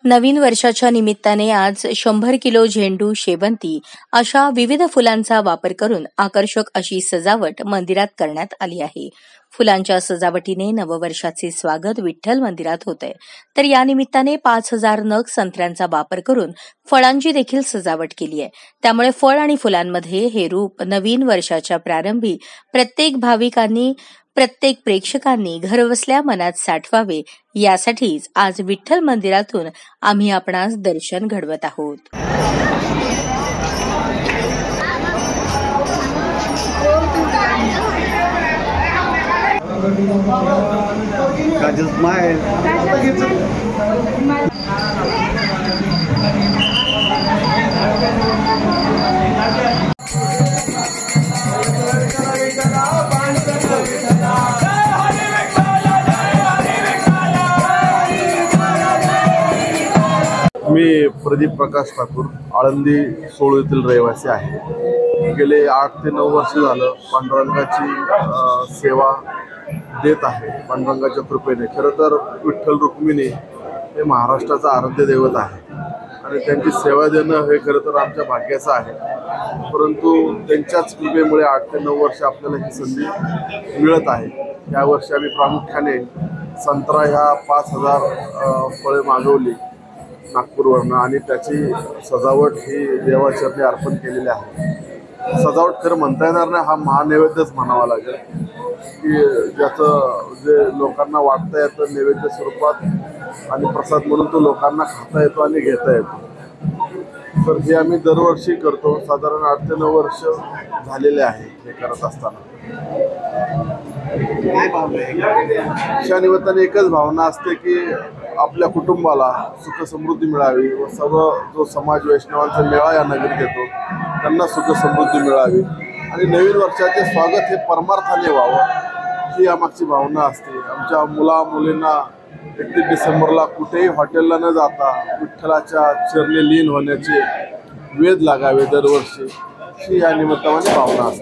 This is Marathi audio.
नवीन वर्षाच्या निमित्ताने आज 100 किलो झेंडू, शेवंती अशा विविध फुलांचा वापर करून आकर्षक अशी सजावट मंदिरात करण्यात आली आहे. फुलांच्या सजावटीने नववर्षाचे स्वागत विठ्ठल मंदिरात होतंय. तर या निमित्ताने 5000 नग संत्र्यांचा वापर करून फळांची देखील सजावट केली आहे. त्यामुळे फळ आणि फुलांमध्ये हे रूप नवीन वर्षाच्या प्रारंभी प्रत्येक भाविकांनी प्रत्येक प्रेक्षकांनी घरबसल्या मनात साठवावे यासाठीच आज विठ्ठल मंदिरातून आम्ही आपणास दर्शन घडवत आहोत. मी प्रदीप प्रकाश ठाकूर, आळंदी 16 येथील रहिवासी आहे. गेले 8 ते 9 वर्ष झालं पांडुरंगाची सेवा देत आहे. पांडुरंगाच्या कृपेने खरं तर विठ्ठल रुक्मिणी हे महाराष्ट्राचं आराध्य दैवत आहे आणि त्यांची सेवा देणं हे खरं तर आमच्या भाग्याचं आहे. परंतु त्यांच्याच कृपेमुळे 8 ते 9 वर्ष आपल्याला ही संधी मिळत आहे. यावर्षी आम्ही प्रामुख्याने संत्रा ह्या 5000 फळे मागवली नागपूरवरनं आणि त्याची सजावट ही देवाचरणी अर्पण केलेली आहे. सजावट खरं म्हणता येणार नाही, हा महानैवेद्यच म्हणावा लागेल की ज्याचं जे लोकांना वाटता येतं नैवेद्य स्वरूपात आणि प्रसाद म्हणून तो लोकांना खाता येतो आणि घेता येतो. तर हे आम्ही दरवर्षी करतो. साधारण 8 ते 9 वर्ष झालेले आहे हे करत असताना. अशा निमित्ताने एकच भावना असते की आपल्या कुटुंबाला सुख समृद्धी मिळावी व सर्व जो समाज वैष्णवांचा मेळा या नगरीत येतो त्यांना सुख समृद्धी मिळावी आणि नवीन वर्षाचे स्वागत हे परमार्थाने व्हावं ही यामागची भावना असते. आमच्या मुला मुलींना 31 डिसेंबरला कुठेही हॉटेलला न जाता विठ्ठलाच्या चरणी लीन होण्याचे वेध लागावे दरवर्षी ही या निमित्ताने भावना असते.